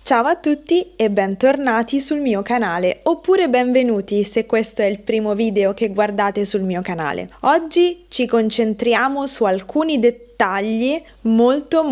Ciao a tutti e bentornati sul mio canale, oppure benvenuti se questo è il primo video che guardate sul mio canale. Oggi ci concentriamo su alcuni dettagli molto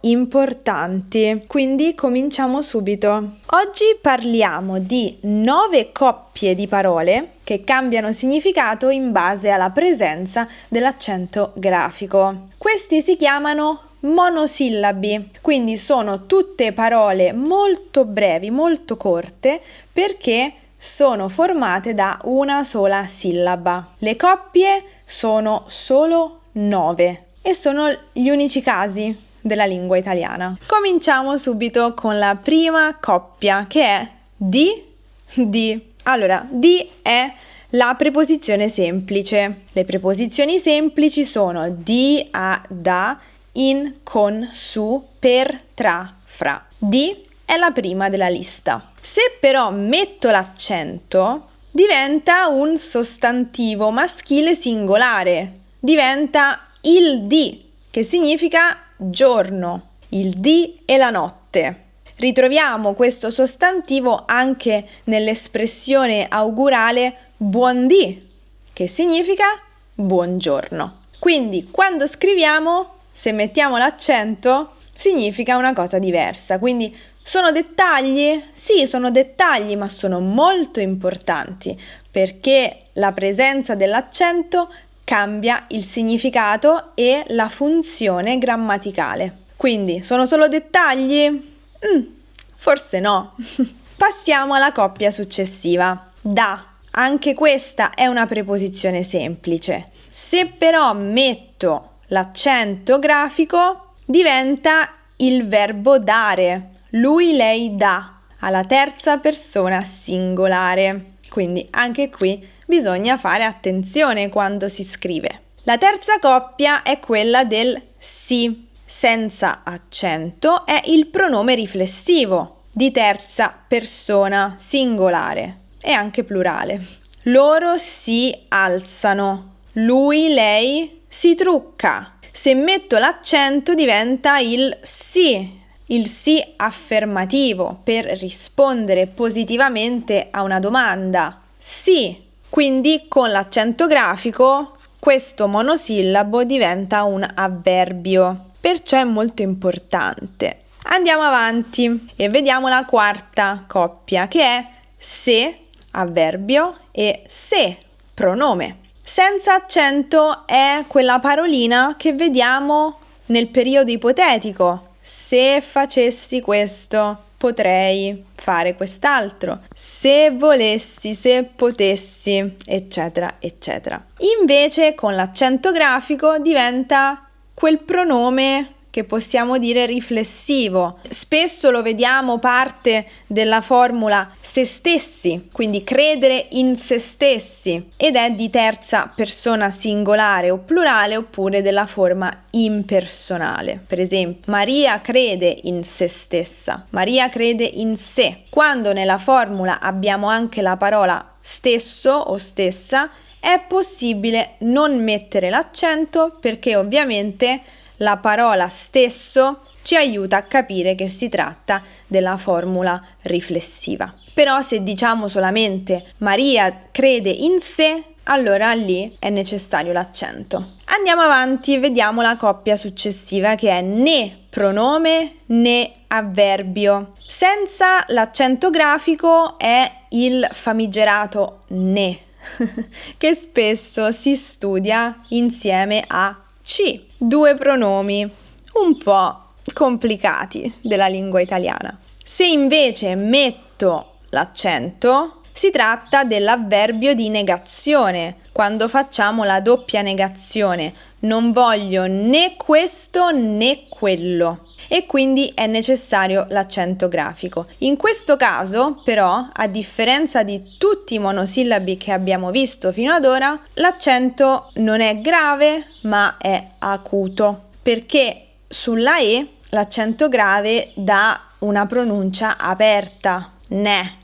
importanti, quindi cominciamo subito. Oggi parliamo di 9 coppie di parole che cambiano significato in base alla presenza dell'accento grafico. Questi si chiamano monosillabi, quindi sono tutte parole molto brevi, molto corte, perché sono formate da una sola sillaba. Le coppie sono solo 9 e sono gli unici casi della lingua italiana. Cominciamo subito con la prima coppia, che è di. Allora, di è la preposizione semplice. Le preposizioni semplici sono di, a, da, in, con, su, per, tra, fra. Di è la prima della lista. Se però metto l'accento, diventa un sostantivo maschile singolare. Diventa il di, che significa giorno, il dì e la notte. Ritroviamo questo sostantivo anche nell'espressione augurale buon dì, che significa buongiorno. Quindi quando scriviamo, se mettiamo l'accento, significa una cosa diversa. Quindi sono dettagli? Sì, sono dettagli, ma sono molto importanti perché la presenza dell'accento cambia il significato e la funzione grammaticale. Quindi sono solo dettagli? Forse no. Passiamo alla coppia successiva. Da. Anche questa è una preposizione semplice. Se però metto l'accento grafico, diventa il verbo dare. Lui, lei, dà, alla terza persona singolare. Quindi anche qui bisogna fare attenzione quando si scrive. La terza coppia è quella del si. Senza accento è il pronome riflessivo di terza persona singolare e anche plurale. Loro si alzano. Lui, lei si trucca. Se metto l'accento diventa il sì affermativo per rispondere positivamente a una domanda. Sì. Quindi con l'accento grafico questo monosillabo diventa un avverbio. Perciò è molto importante. Andiamo avanti e vediamo la quarta coppia, che è se, avverbio, e se, pronome. Senza accento è quella parolina che vediamo nel periodo ipotetico. Se facessi questo, potrei fare quest'altro. Se volessi, se potessi, eccetera, eccetera. Invece con l'accento grafico diventa quel pronome che possiamo dire riflessivo. Spesso lo vediamo parte della formula se stessi, quindi credere in se stessi, ed è di terza persona singolare o plurale oppure della forma impersonale. Per esempio, Maria crede in se stessa, Maria crede in sé. Quando nella formula abbiamo anche la parola stesso o stessa, è possibile non mettere l'accento perché ovviamente la parola stesso ci aiuta a capire che si tratta della formula riflessiva. Però se diciamo solamente Maria crede in sé, allora lì è necessario l'accento. Andiamo avanti e vediamo la coppia successiva, che è né pronome né avverbio. Senza l'accento grafico è il famigerato né, che spesso si studia insieme a ci. Due pronomi un po' complicati della lingua italiana. Se invece metto l'accento, si tratta dell'avverbio di negazione, quando facciamo la doppia negazione. Non voglio né questo né quello. E quindi è necessario l'accento grafico. In questo caso, però, a differenza di tutti i monosillabi che abbiamo visto fino ad ora, l'accento non è grave, ma è acuto, perché sulla E l'accento grave dà una pronuncia aperta, ne.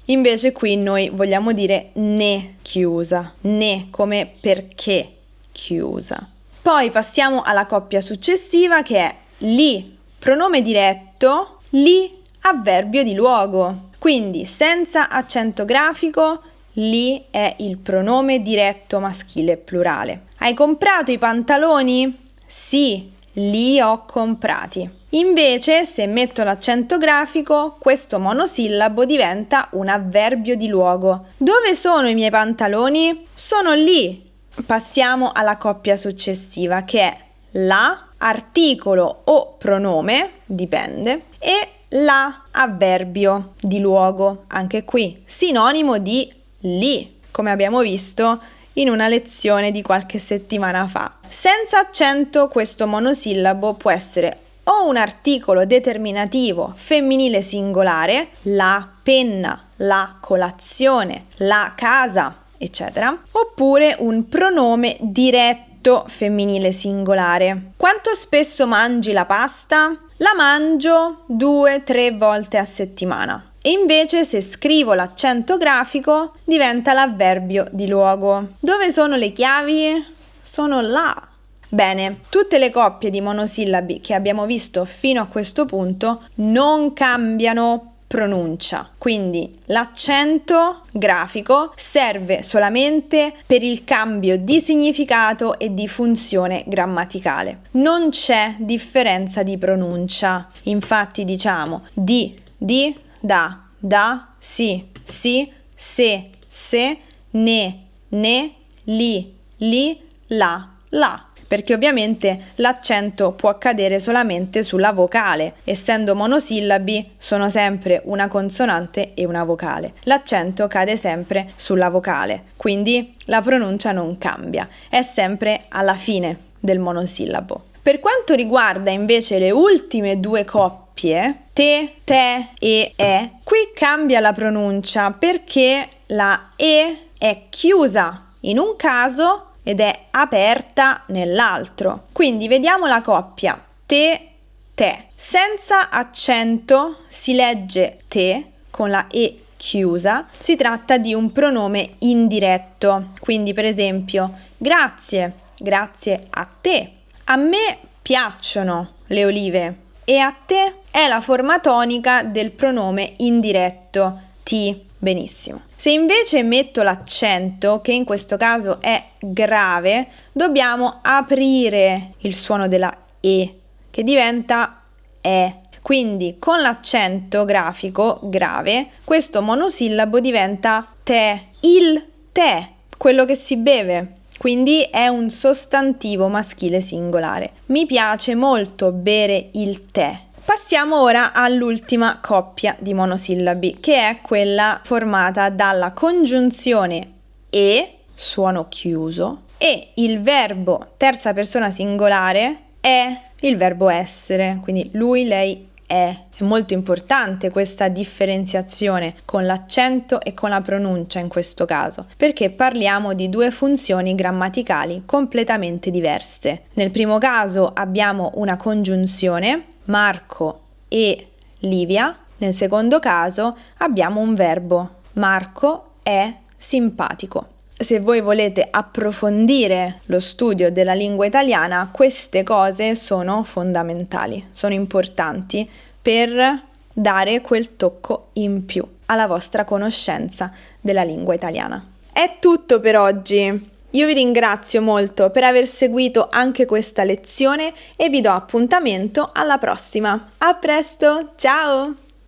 Invece qui noi vogliamo dire ne chiusa, ne come perché chiusa. Poi passiamo alla coppia successiva, che è li pronome diretto, li avverbio di luogo. Quindi senza accento grafico, li è il pronome diretto maschile plurale. Hai comprato i pantaloni? Sì, li ho comprati. Invece, se metto l'accento grafico, questo monosillabo diventa un avverbio di luogo. Dove sono i miei pantaloni? Sono lì. Passiamo alla coppia successiva, che è la, articolo o pronome, dipende, e la, avverbio di luogo, anche qui sinonimo di lì, come abbiamo visto in una lezione di qualche settimana fa. Senza accento questo monosillabo può essere o un articolo determinativo femminile singolare, la penna, la colazione, la casa, eccetera, oppure un pronome diretto femminile singolare. Quanto spesso mangi la pasta? La mangio 2-3 volte a settimana. E invece se scrivo l'accento grafico diventa l'avverbio di luogo. Dove sono le chiavi? Sono là. Bene, tutte le coppie di monosillabi che abbiamo visto fino a questo punto non cambiano pronuncia, quindi l'accento grafico serve solamente per il cambio di significato e di funzione grammaticale. Non c'è differenza di pronuncia, infatti diciamo di, da, sì, se, ne, li, la. Perché ovviamente l'accento può cadere solamente sulla vocale, essendo monosillabi sono sempre una consonante e una vocale. L'accento cade sempre sulla vocale, quindi la pronuncia non cambia, è sempre alla fine del monosillabo. Per quanto riguarda invece le ultime due coppie, te e e, qui cambia la pronuncia perché la e è chiusa in un caso ed è aperta nell'altro. Quindi vediamo la coppia te. Senza accento si legge te con la e chiusa, si tratta di un pronome indiretto. Quindi per esempio grazie a te. A me piacciono le olive e a te è la forma tonica del pronome indiretto ti. Benissimo. Se invece metto l'accento, che in questo caso è grave, dobbiamo aprire il suono della e, che diventa e. Quindi con l'accento grafico grave, questo monosillabo diventa te, il tè, quello che si beve. Quindi è un sostantivo maschile singolare. Mi piace molto bere il tè. Passiamo ora all'ultima coppia di monosillabi, che è quella formata dalla congiunzione e, suono chiuso, e il verbo terza persona singolare è il verbo essere, quindi lui, lei, è. È molto importante questa differenziazione con l'accento e con la pronuncia in questo caso, perché parliamo di due funzioni grammaticali completamente diverse. Nel primo caso abbiamo una congiunzione, Marco e Livia. Nel secondo caso abbiamo un verbo, Marco è simpatico. Se voi volete approfondire lo studio della lingua italiana, queste cose sono fondamentali, sono importanti per dare quel tocco in più alla vostra conoscenza della lingua italiana. È tutto per oggi. Io vi ringrazio molto per aver seguito anche questa lezione e vi do appuntamento alla prossima. A presto, ciao!